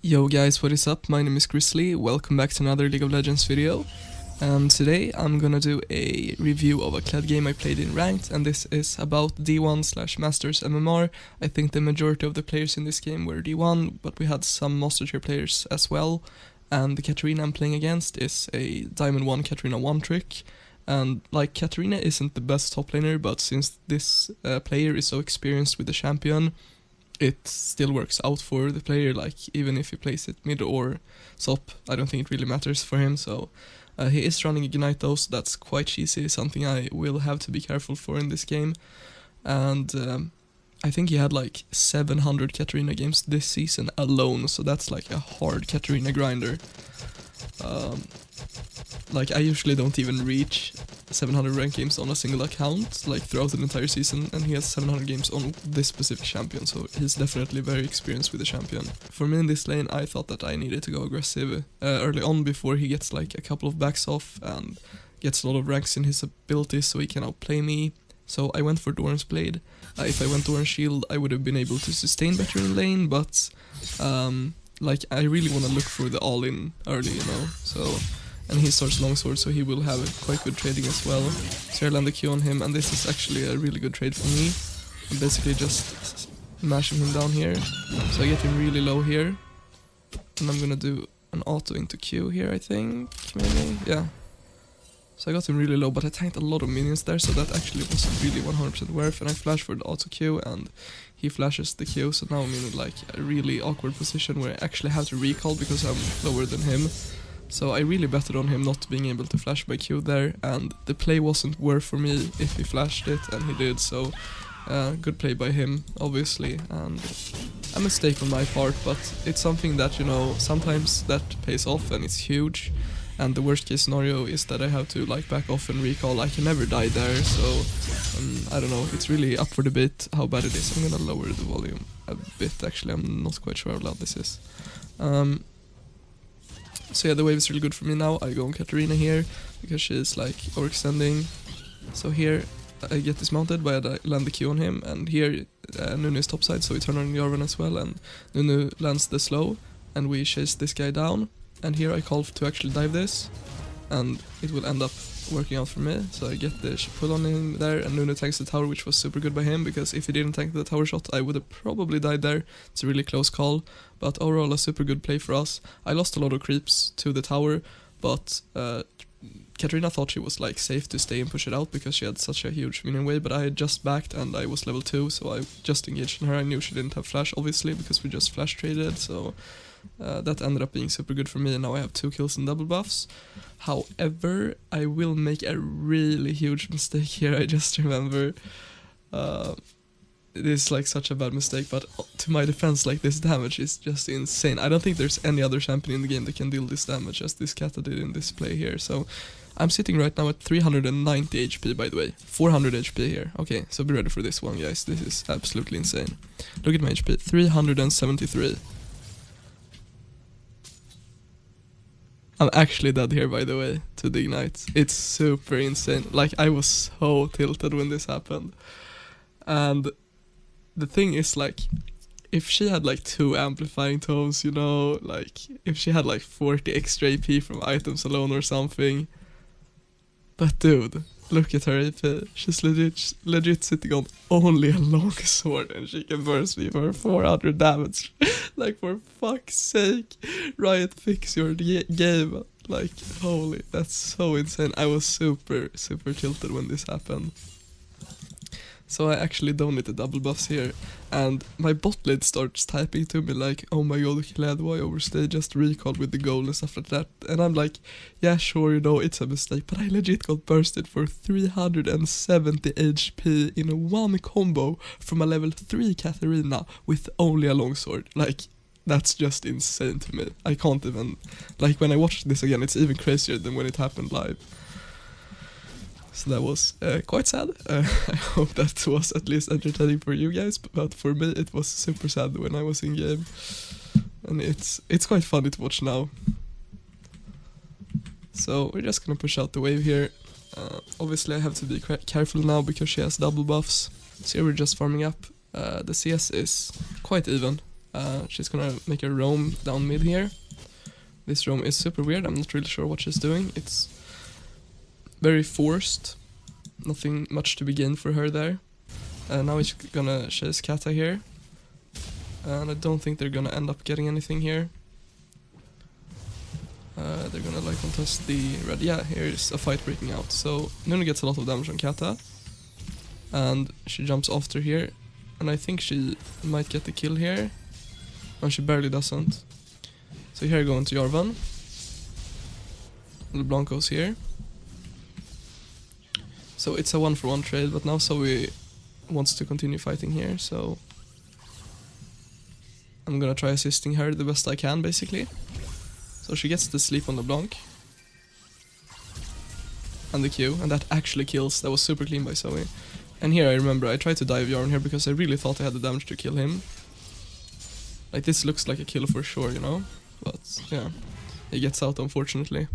Yo guys, what is up? My name is Grizzly, welcome back to another League of Legends video. And today I'm gonna do a review of a Kled game I played in Ranked, and this is about D1/Masters MMR. I think the majority of the players in this game were D1, but we had some Master Tier players as well. And the Katarina I'm playing against is a Diamond 1 Katarina 1 trick. And like, Katarina isn't the best top laner, but since this player is so experienced with the champion, it still works out for the player. Like, even if he plays it mid or top, I don't think it really matters for him. So he is running Ignite though, so that's quite cheesy, something I will have to be careful for in this game. And I think he had like 700 Katarina games this season alone, so that's like a hard Katarina grinder. Like, I usually don't even reach 700 ranked games on a single account, like throughout an entire season, and he has 700 games on this specific champion, so he's definitely very experienced with the champion. For me in this lane, I thought that I needed to go aggressive early on before he gets like a couple of backs off and gets a lot of ranks in his abilities so he can outplay me. So I went for Doran's Blade. If I went Doran's Shield, I would have been able to sustain better in lane, but like, I really want to look for the all-in early, you know, so... And he starts longsword, so he will have quite good trading as well. So I land the Q on him, and this is actually a really good trade for me. I'm basically just mashing him down here. So I get him really low here. And I'm gonna do an auto into Q here, I think, maybe? Yeah. So I got him really low, but I tanked a lot of minions there, so that actually wasn't really 100% worth. And I flash for the auto Q, and he flashes the Q, so now I'm in like a really awkward position where I actually have to recall because I'm lower than him. So I really betted on him not being able to flash by Q there, and the play wasn't worth for me if he flashed it, and he did, so good play by him, obviously, and a mistake on my part, but it's something that, you know, sometimes that pays off and it's huge, and the worst case scenario is that I have to like back off and recall. I can never die there, so I don't know, it's really up for debate how bad it is. I'm gonna lower the volume a bit, actually, I'm not quite sure how loud this is. So yeah, the wave is really good for me now. I go on Katarina here, because she's like overextending. So here, I get dismounted, but I land the Q on him, and here Nunu is topside, so we turn on Jarvan as well, and Nunu lands the slow, and we chase this guy down. And here I call to actually dive this, and it will end up working out for me. So I get the pull on him there, and Nunu tanks the tower, which was super good by him, because if he didn't tank the tower shot, I would have probably died there. It's a really close call, but overall a super good play for us. I lost a lot of creeps to the tower, but Katarina thought she was like safe to stay and push it out because she had such a huge minion wave, but I had just backed and I was level 2, so I just engaged in her. I knew she didn't have flash, obviously, because we just flash traded, so that ended up being super good for me, and now I have 2 kills and double buffs. However, I will make a really huge mistake here, I just remember. It is like such a bad mistake, but to my defense, like, this damage is just insane. I don't think there's any other champion in the game that can deal this damage as this Kata did in this play here. So I'm sitting right now at 390 HP, by the way. 400 HP here. Okay, so be ready for this one, guys. This is absolutely insane. Look at my HP, 373. I'm actually dead here, by the way, to the Ignite. It's super insane. Like, I was so tilted when this happened. And the thing is, like, if she had like 2 amplifying tomes, you know, like, if she had like 40 extra AP from items alone or something. But dude, look at her AP. She's legit sitting on only a long sword, and she can burst me for 400 damage. Like, for fuck's sake, Riot, fix your game. Like, holy, that's so insane. I was super tilted when this happened. So I actually donated double buffs here, and my bot lane starts typing to me like, oh my god, Kled, why overstay, just recall with the goal and stuff like that. And I'm like, yeah, sure, you know, it's a mistake, but I legit got bursted for 370 HP in one combo from a level 3 Katarina with only a longsword. Like, that's just insane to me. I can't even, like, when I watched this again, it's even crazier than when it happened live. So that was quite sad. I hope that was at least entertaining for you guys, but for me it was super sad when I was in game. And it's quite funny to watch now. So we're just gonna push out the wave here. Obviously I have to be careful now because she has double buffs. So here we're just farming up. The CS is quite even. She's gonna make a roam down mid here. This roam is super weird, I'm not really sure what she's doing. It's very forced. Nothing much to be gained for her there. Now he's gonna chase Kata here. And I don't think they're gonna end up getting anything here. They're gonna like contest the red. Yeah, here's a fight breaking out. So Rune gets a lot of damage on Kata. And she jumps after here. And I think she might get the kill here. And she barely doesn't. So here I go into Jarvan. LeBlanc goes here. So it's a 1-for-1 trade, but now Zoe wants to continue fighting here, so I'm gonna try assisting her the best I can, basically. So she gets the sleep on LeBlanc. And the Q, and that actually kills. That was super clean by Zoe. And here I remember I tried to dive Jarvan here because I really thought I had the damage to kill him. Like, this looks like a kill for sure, you know? But yeah, he gets out unfortunately.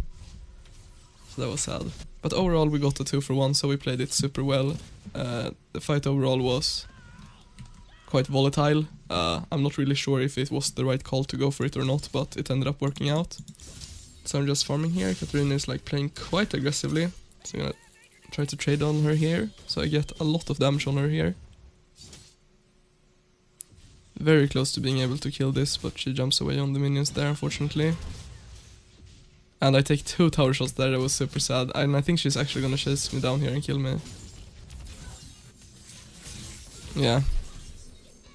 So that was sad. But overall we got a 2-for-1, so we played it super well. The fight overall was quite volatile. I'm not really sure if it was the right call to go for it or not, but it ended up working out. So I'm just farming here. Katarina is like playing quite aggressively. So I'm gonna try to trade on her here. So I get a lot of damage on her here. Very close to being able to kill this, but she jumps away on the minions there, unfortunately. And I take 2 tower shots there, that was super sad. And I think she's actually gonna chase me down here and kill me. Yeah.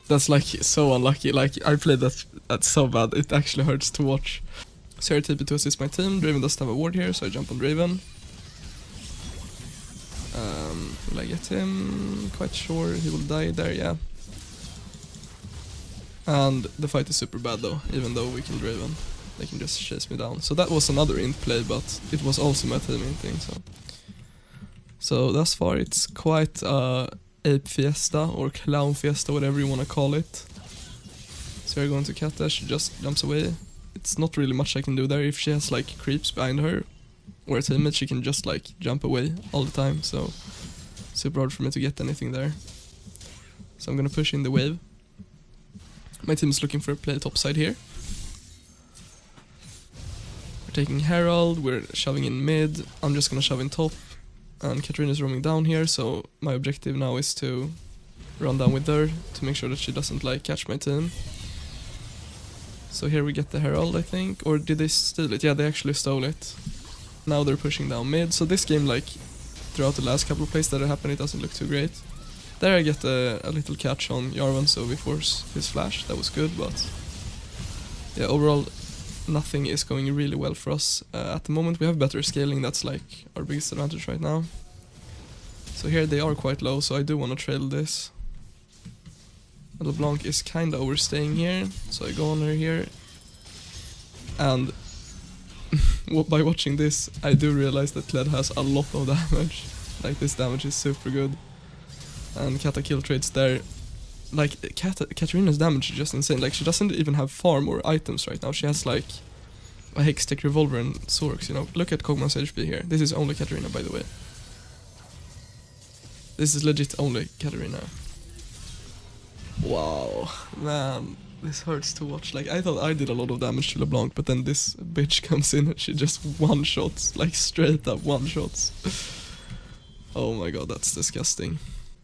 That's like so unlucky, like I played that's so bad, it actually hurts to watch. So here I TP to assist my team. Draven doesn't have a ward here, so I jump on Draven. Will I get him? Quite sure he will die there, yeah. And the fight is super bad though, even though we kill Draven. They can just chase me down. So that was another int play, but it was also my team inting, so thus far it's quite ape fiesta or clown fiesta, whatever you want to call it. So we're going to Kata, she just jumps away. It's not really much I can do there. If she has like creeps behind her or a teammate, she can just like jump away all the time, so super hard for me to get anything there. So I'm gonna push in the wave. My team is looking for a play topside here. We're taking Herald, we're shoving in mid, I'm just gonna shove in top. And Katarina is roaming down here, so my objective now is to run down with her to make sure that she doesn't like catch my team. So here we get the Herald, I think, or did they steal it? Yeah, they actually stole it. Now they're pushing down mid, so this game, like, throughout the last couple of plays that happened, it doesn't look too great. There I get a little catch on Jarvan, so we force his flash, that was good, but yeah, overall nothing is going really well for us. At the moment we have better scaling, that's like our biggest advantage right now. So here they are quite low, so I do want to trail this. LeBlanc is kinda overstaying here, so I go on her here. And by watching this, I do realize that Kled has a lot of damage. Like, this damage is super good. And Kata kill trades there. Like, Katarina's damage is just insane. Like, she doesn't even have farm or items right now. She has like a Hextech revolver and Sorks, you know. Look at Kog'Maw's HP here. This is only Katarina, by the way. This is legit only Katarina. Wow, man, this hurts to watch. Like, I thought I did a lot of damage to LeBlanc, but then this bitch comes in and she just one-shots, like straight up one-shots. Oh my god, that's disgusting.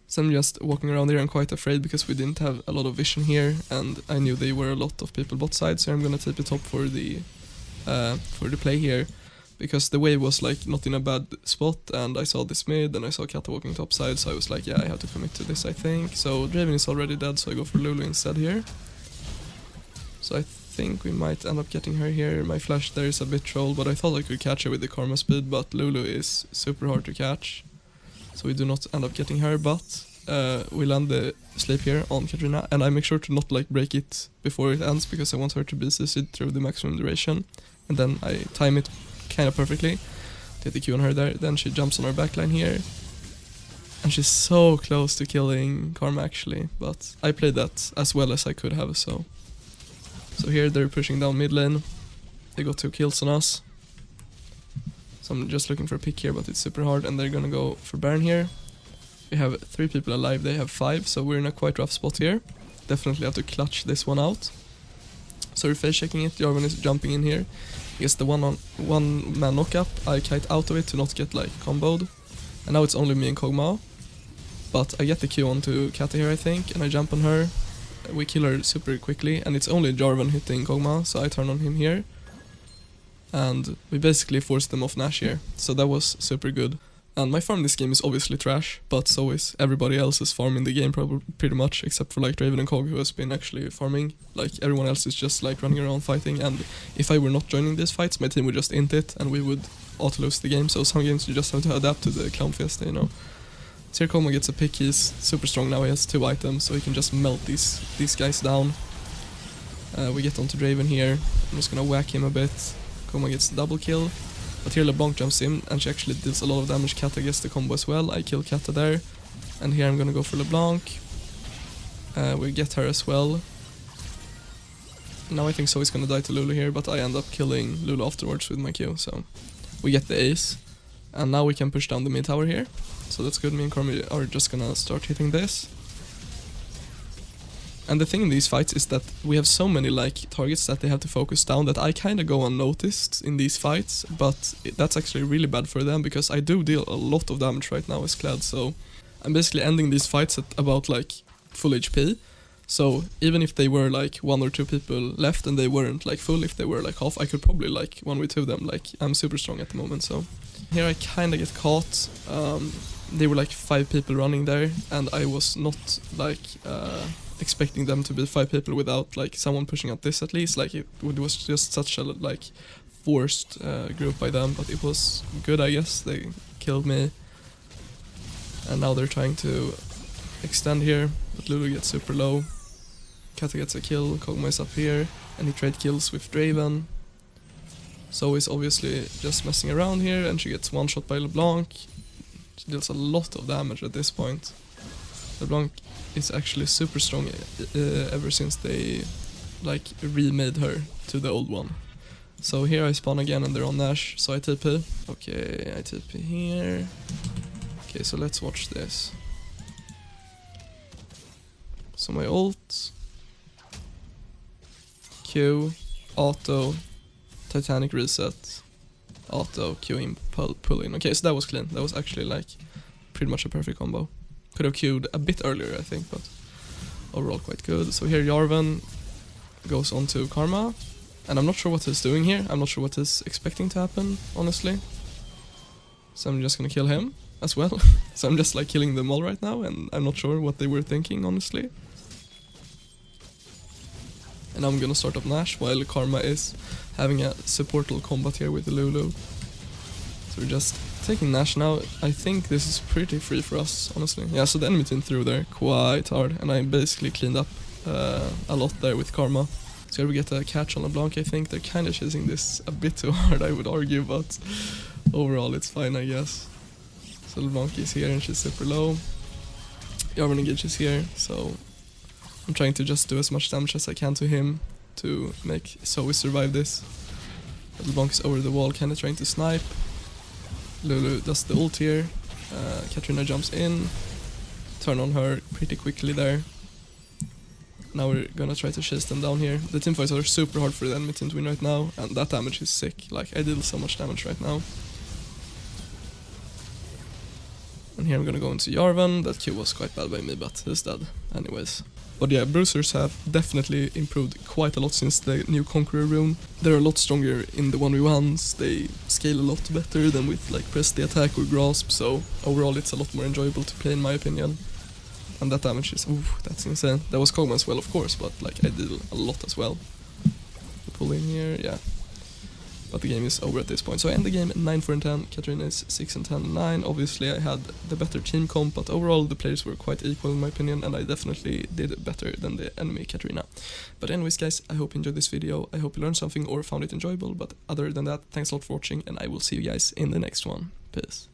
So I'm just walking around here, I'm quite afraid because we didn't have a lot of vision here, and I knew there were a lot of people bot side, so I'm gonna TP top for the play here. Because the wave was like not in a bad spot, and I saw this mid and I saw Kata walking top side, so I was like, yeah, I have to commit to this, I think. So Draven is already dead, so I go for Lulu instead here. So I think we might end up getting her here. My flash there is a bit troll, but I thought I could catch her with the karma speed, but Lulu is super hard to catch. So we do not end up getting her, but we land the sleep here on Katarina, and I make sure to not like break it before it ends, because I want her to be CC'd through the maximum duration. And then I time it kind of perfectly, get the Q on her there, then she jumps on our backline here, and she's so close to killing Karma actually, but I played that as well as I could have, so here they're pushing down mid lane, they got 2 kills on us, so I'm just looking for a pick here, but it's super hard, and they're gonna go for Baron here. We have 3 people alive, they have 5, so we're in a quite rough spot here, definitely have to clutch this one out. So we're face checking it, Jarvan is jumping in here. He gets the one man knock up, I kite out of it to not get like comboed. And now it's only me and Kog'Maw. But I get the Q onto Kata here I think, and I jump on her. We kill her super quickly, and it's only Jarvan hitting Kog'Maw, so I turn on him here. And we basically forced them off Nash here, so that was super good. And my farm in this game is obviously trash, but so is everybody else's farm in the game pretty much, except for like Draven and Kog who has been actually farming. Like everyone else is just like running around fighting, and if I were not joining these fights, my team would just int it and we would auto lose the game, so some games you just have to adapt to the clown fiesta, you know. So here Kog'Maw gets a pick, he's super strong now, he has 2 items, so he can just melt these guys down. We get onto Draven here, I'm just gonna whack him a bit. Kog'Maw gets the double kill. But here LeBlanc jumps in, and she actually deals a lot of damage. Kata gets the combo as well. I kill Kata there. And here I'm gonna go for LeBlanc. We get her as well. Now I think Zoe's gonna die to Lulu here, but I end up killing Lulu afterwards with my Q, so we get the ace. And now we can push down the mid tower here. So that's good, me and Karmi are just gonna start hitting this. And the thing in these fights is that we have so many like targets that they have to focus down that I kinda go unnoticed in these fights, but that's actually really bad for them because I do deal a lot of damage right now as Kled, so I'm basically ending these fights at about like full HP. So even if they were like 1 or 2 people left and they weren't like full, if they were like half, I could probably like 1v2 them, like I'm super strong at the moment. So here I kinda get caught. They were like 5 people running there, and I was not like expecting them to be 5 people without like someone pushing out this at least. Like it was just such a like forced group by them, but it was good, I guess. They killed me, and now they're trying to extend here, but Lulu gets super low. Kata gets a kill, Kog'Maw is up here, and he trade kills with Draven. Zoe is obviously just messing around here, and she gets one shot by LeBlanc. She deals a lot of damage at this point. LeBlanc is actually super strong ever since they like remade her to the old one. So here I spawn again and they're on Nash, so I TP. Okay, I TP here. Okay, so let's watch this. So my ult, Q, auto, Titanic reset, auto, Q in, pull in. Okay, so that was clean. That was actually like pretty much a perfect combo. Could have queued a bit earlier, I think, but overall quite good. So here Jarvan goes on to Karma, and I'm not sure what he's doing here. I'm not sure what he's expecting to happen, honestly. So I'm just gonna kill him as well. So I'm just like killing them all right now, and I'm not sure what they were thinking, honestly. And I'm gonna start up Nash while Karma is having a supportal combat here with the Lulu. So we're just taking Nash now. I think this is pretty free for us, honestly. Yeah, so the enemy team threw there quite hard, and I basically cleaned up a lot there with Karma. So here we get a catch on LeBlanc, I think. They're kind of chasing this a bit too hard, I would argue, but overall it's fine, I guess. So LeBlanc is here and she's super low. Jarvan engages here, so I'm trying to just do as much damage as I can to him to make Zoe survive this. But LeBlanc is over the wall, kind of trying to snipe. Lulu does the ult here, Katrina jumps in, turn on her pretty quickly there. Now we're gonna try to chase them down here. The teamfights are super hard for the enemy team to win right now, and that damage is sick. Like, I deal so much damage right now. And here I'm gonna go into Jarvan. That Q was quite bad by me, but he's dead anyways. But yeah, bruisers have definitely improved quite a lot since the new Conqueror rune. They're a lot stronger in the 1v1s, they scale a lot better than with like press the attack or grasp, so overall it's a lot more enjoyable to play in my opinion. And that damage is, ooh, that's insane. That was Kog'Maw as well, of course, but like I deal a lot as well. Pull in here, yeah. But the game is over at this point. So I end the game 9-4-10, Katrina is 6-10-9. Obviously I had the better team comp, but overall the players were quite equal in my opinion, and I definitely did better than the enemy Katrina. But anyways guys, I hope you enjoyed this video, I hope you learned something or found it enjoyable, but other than that, thanks a lot for watching, and I will see you guys in the next one. Peace.